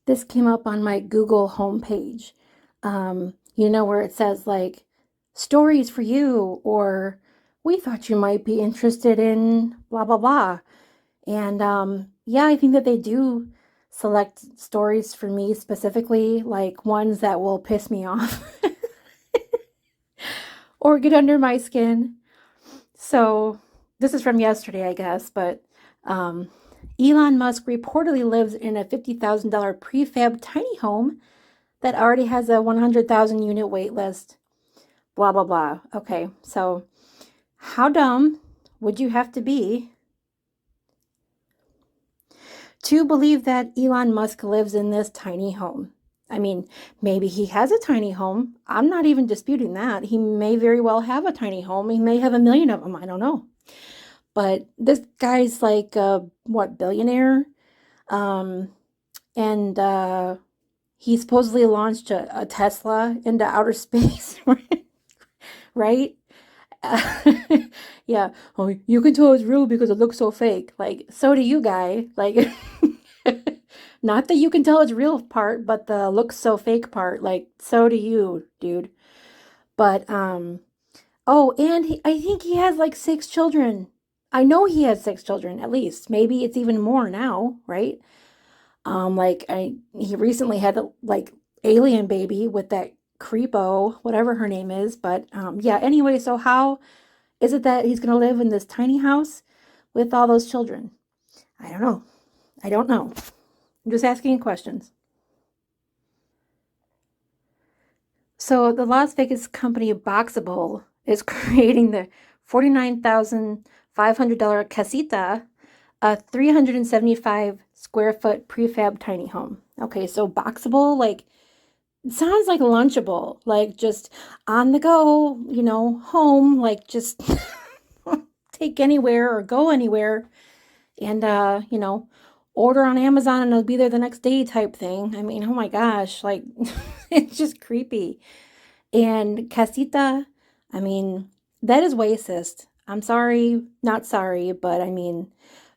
This came up on my Google homepage. Where it says like stories for you, or we thought you might be interested in blah, blah, blah. And yeah, I think that they do select stories for me specifically, like ones that will piss me off or get under my skin. So this is from yesterday, I guess, but um, Elon Musk reportedly lives in a $50,000 prefab tiny home that already has a 100,000 unit wait list. Blah, blah, blah. Okay, so how dumb would you have to be to believe that Elon Musk lives in this tiny home? I mean, maybe he has a tiny home. I'm not even disputing that. He may very well have a tiny home. He may have a million of them. I don't know. But this guy's like, what, billionaire? Um, and he supposedly launched a Tesla into outer space, right? Yeah. Oh, you can tell it's real because it looks so fake. Like, so do you, guy. Like, not that you can tell it's real part, but the looks so fake part. Like, so do you, dude. But oh, and I think he has like 6 children. I know he has 6 children at least. Maybe it's even more now, right? Like he recently had a like alien baby with that creepo, whatever her name is. But yeah. Anyway, so how is it that he's gonna live in this tiny house with all those children? I don't know. I don't know. I'm just asking questions. So the Las Vegas company Boxable is creating the $49,500 casita, a 375 square foot prefab tiny home. Okay, so Boxable, like, it sounds like Lunchable, like just on the go, home, like just take anywhere or go anywhere and, order on Amazon and it'll be there the next day type thing. I mean, oh my gosh, like, it's just creepy. And casita, I mean, that is racist. I'm sorry, not sorry, but I mean,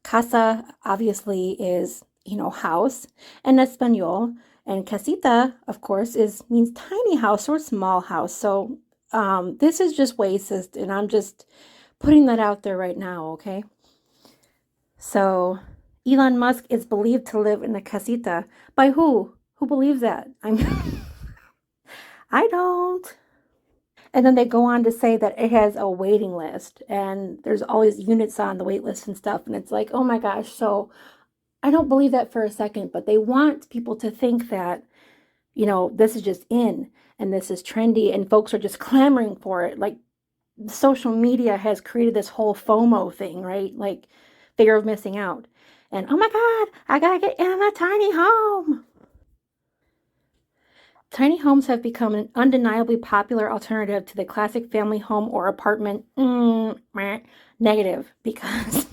casa obviously is, house in Espanol. And casita, of course, is means tiny house or small house. So this is just racist, and I'm just putting that out there right now, okay? So Elon Musk is believed to live in a casita. By who? Who believes that? I don't. And then they go on to say that it has a waiting list and there's always units on the wait list and stuff. And it's like, oh my gosh. So I don't believe that for a second, but they want people to think that, this is just in and this is trendy and folks are just clamoring for it. Like social media has created this whole FOMO thing, right? Like fear of missing out. And oh my God, I gotta get in a tiny home. Tiny homes have become an undeniably popular alternative to the classic family home or apartment. Negative, because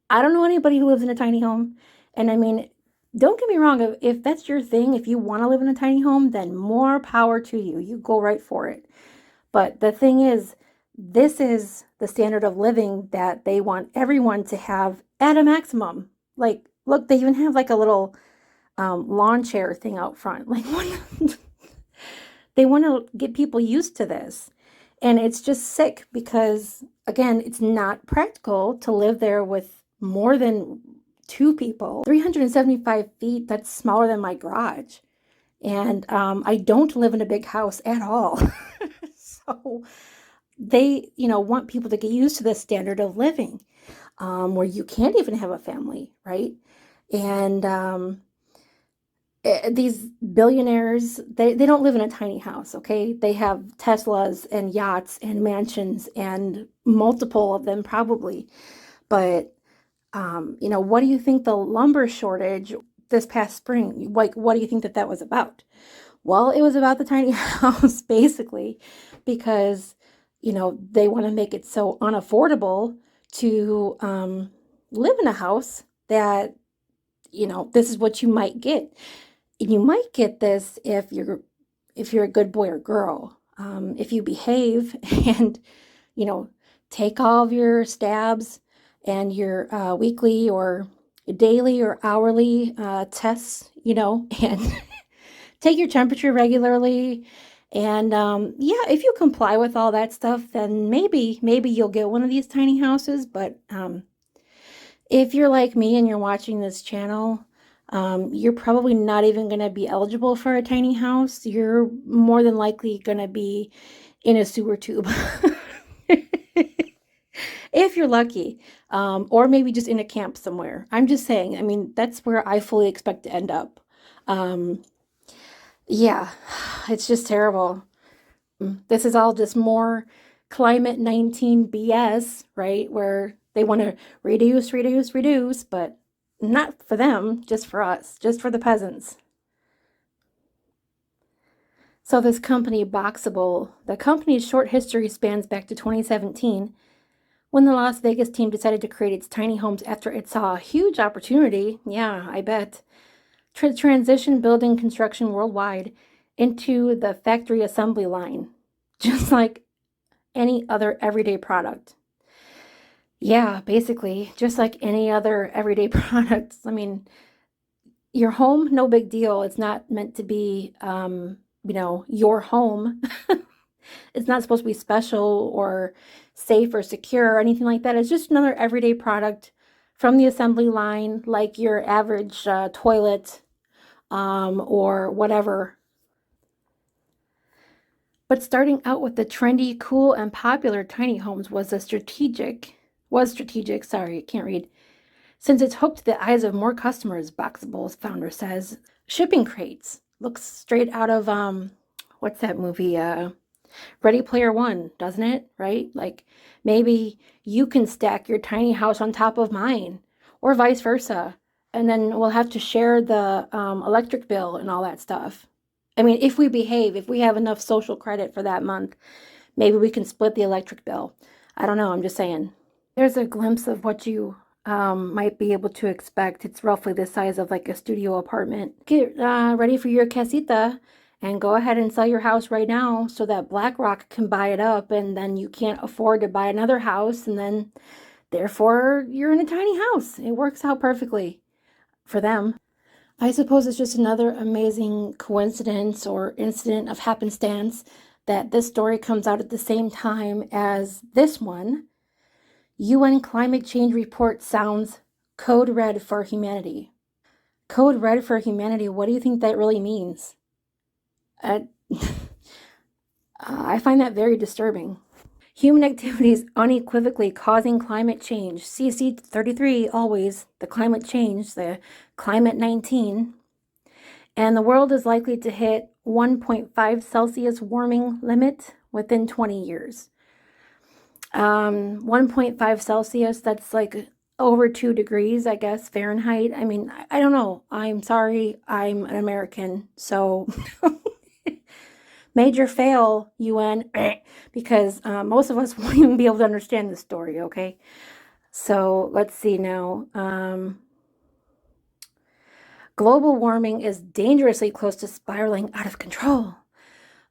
I don't know anybody who lives in a tiny home. And I mean, don't get me wrong, if that's your thing, if you want to live in a tiny home, then more power to you. You go right for it. But the thing is, this is the standard of living that they want everyone to have at a maximum. Like, look, they even have like a little lawn chair thing out front. Like, they want to get people used to this. And it's just sick because, again, it's not practical to live there with more than 2 people. 375 feet, that's smaller than my garage. And I don't live in a big house at all. So they, want people to get used to this standard of living where you can't even have a family, right? And these billionaires, they don't live in a tiny house, okay? They have Teslas and yachts and mansions and multiple of them probably. But what do you think the lumber shortage this past spring, like, what do you think that was about? Well, it was about the tiny house, basically, because, they want to make it so unaffordable to live in a house that, this is what you might get. You might get this if you're a good boy or girl. If you behave and, you know, take all of your stabs and your weekly or, daily or hourly tests, and take your temperature regularly. And yeah, if you comply with all that stuff, then maybe you'll get one of these tiny houses. But if you're like me and you're watching this channel, you're probably not even going to be eligible for a tiny house. You're more than likely going to be in a sewer tube. If you're lucky, or maybe just in a camp somewhere. I'm just saying, I mean, that's where I fully expect to end up. Um, yeah, it's just terrible. This is all just more climate-19 BS, right? Where they want to reduce, reduce, reduce, but not for them, just for us, just for the peasants. So this company, Boxable, the company's short history spans back to 2017, when the Las Vegas team decided to create its tiny homes after it saw a huge opportunity, yeah, I bet, to transition building construction worldwide into the factory assembly line, just like any other everyday product. Yeah, basically, just like any other everyday products. I mean, your home, no big deal. It's not meant to be, your home. It's not supposed to be special or safe or secure or anything like that. It's just another everyday product from the assembly line, like your average toilet or whatever. But starting out with the trendy, cool, and popular tiny homes was strategic, sorry, can't read, since it's hooked the eyes of more customers, Boxable's founder says. Shipping crates looks straight out of what's that movie? Ready Player One, doesn't it? Right? Like maybe you can stack your tiny house on top of mine, or vice versa, and then we'll have to share the electric bill and all that stuff. I mean, if we behave, if we have enough social credit for that month, maybe we can split the electric bill. I don't know. I'm just saying. There's a glimpse of what you might be able to expect. It's roughly the size of like a studio apartment. Get ready for your casita and go ahead and sell your house right now so that BlackRock can buy it up, and then you can't afford to buy another house, and then therefore you're in a tiny house. It works out perfectly for them. I suppose it's just another amazing coincidence or incident of happenstance that this story comes out at the same time as this one. UN climate change report sounds code red for humanity. Code red for humanity, what do you think that really means? Uh, I find that very disturbing. Human activities unequivocally causing climate change. CC 33, always the climate change, the climate-19. And the world is likely to hit 1.5 Celsius warming limit within 20 years. 1.5 Celsius, that's like over 2 degrees, I guess, Fahrenheit. I mean, I don't know. I'm sorry, I'm an American, so major fail, UN, because most of us won't even be able to understand this story, okay? So let's see now. Global warming is dangerously close to spiraling out of control,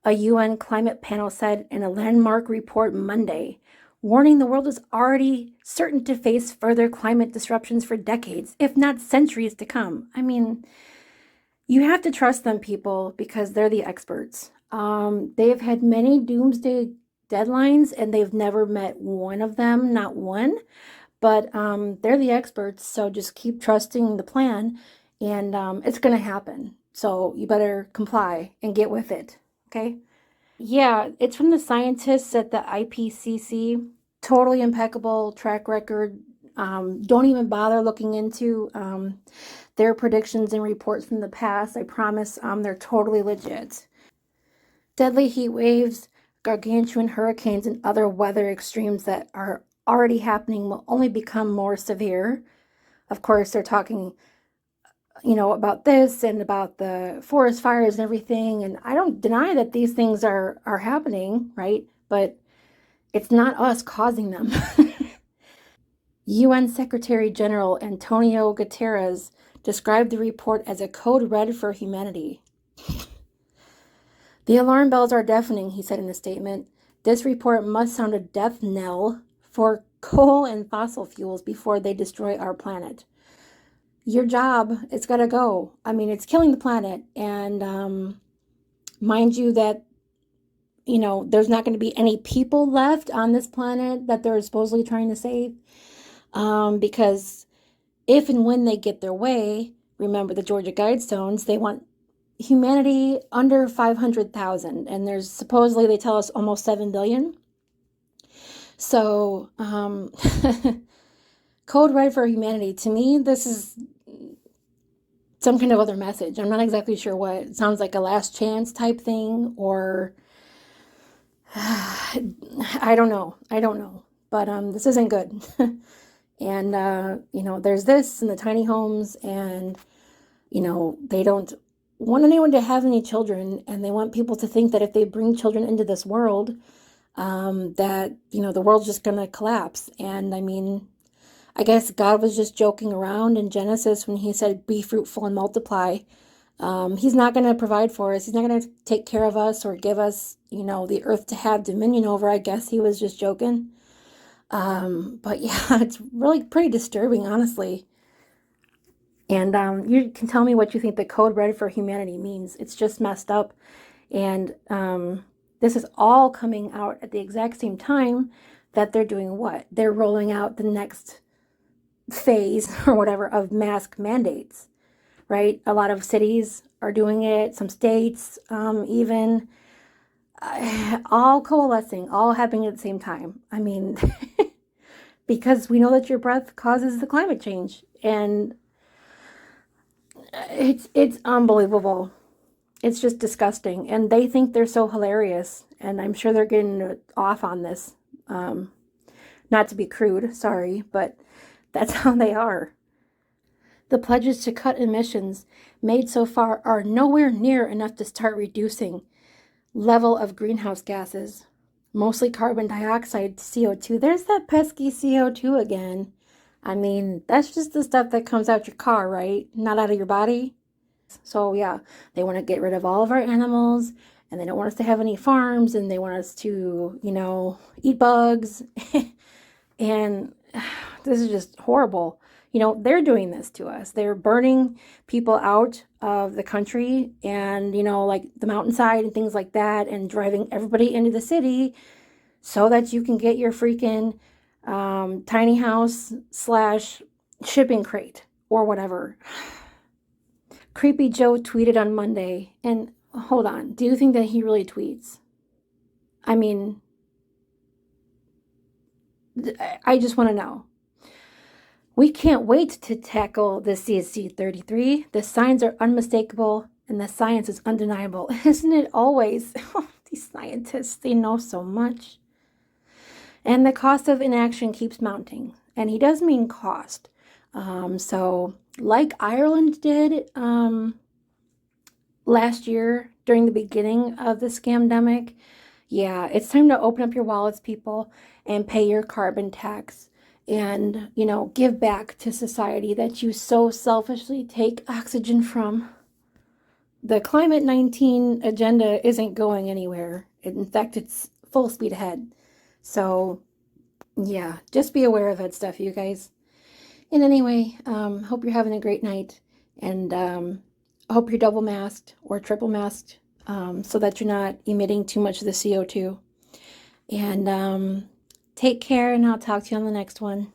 a UN climate panel said in a landmark report Monday, warning the world is already certain to face further climate disruptions for decades, if not centuries to come. I mean, you have to trust them, people, because they're the experts. They've had many doomsday deadlines, and they've never met one of them, not one. But they're the experts, so just keep trusting the plan, and it's going to happen. So you better comply and get with it, okay? Yeah, it's from the scientists at the IPCC. Totally impeccable track record. Don't even bother looking into their predictions and reports from the past. I promise they're totally legit. Deadly heat waves, gargantuan hurricanes, and other weather extremes that are already happening will only become more severe. Of course, they're talking, about this and about the forest fires and everything. And I don't deny that these things are happening, right? But it's not us causing them. UN Secretary General Antonio Guterres described the report as a code red for humanity. The alarm bells are deafening, he said in a statement. This report must sound a death knell for coal and fossil fuels before they destroy our planet. your job, it's got to go. I mean, it's killing the planet. And mind you that, there's not going to be any people left on this planet that they're supposedly trying to save. Because if and when they get their way, remember the Georgia Guidestones, they want humanity under 500,000. And there's supposedly, they tell us, almost 7 billion. So, Code Red for Humanity, to me, this is some kind of other message. I'm not exactly sure what. It sounds like a last chance type thing, or I don't know. But this isn't good. And there's this in the tiny homes, and they don't want anyone to have any children, and they want people to think that if they bring children into this world, that the world's just gonna collapse. And I mean, I guess God was just joking around in Genesis when he said, be fruitful and multiply. He's not going to provide for us. He's not going to take care of us or give us, the earth to have dominion over. I guess he was just joking. But yeah, it's really pretty disturbing, honestly. And you can tell me what you think the Code Red for Humanity means. It's just messed up. And this is all coming out at the exact same time that they're doing what? They're rolling out the next phase or whatever of mask mandates, right? A lot of cities are doing it, some states even, all coalescing, all happening at the same time. I mean, because we know that your breath causes the climate change, and it's unbelievable. It's just disgusting, and they think they're so hilarious, and I'm sure they're getting off on this. Not to be crude, sorry, but that's how they are. The pledges to cut emissions made so far are nowhere near enough to start reducing level of greenhouse gases, mostly carbon dioxide, CO2. There's that pesky CO2 again. I mean, that's just the stuff that comes out your car, right? Not out of your body. So yeah, they want to get rid of all of our animals, and they don't want us to have any farms, and they want us to, eat bugs. And this is just horrible. They're doing this to us. They're burning people out of the country, and, like the mountainside and things like that, and driving everybody into the city so that you can get your freaking tiny house / shipping crate or whatever. Creepy Joe tweeted on Monday, and hold on, do you think that he really tweets? I mean, I just want to know. We can't wait to tackle the CSC 33. The signs are unmistakable and the science is undeniable. Isn't it always? These scientists, they know so much. And the cost of inaction keeps mounting. And he does mean cost. So like Ireland did last year during the beginning of the scamdemic, yeah, it's time to open up your wallets, people, and pay your carbon tax. And, give back to society that you so selfishly take oxygen from. The CLIMATE-19 agenda isn't going anywhere. In fact, it's full speed ahead. So, yeah, just be aware of that stuff, you guys. And anyway, hope you're having a great night. And hope you're double masked or triple masked so that you're not emitting too much of the CO2. And take care, and I'll talk to you on the next one.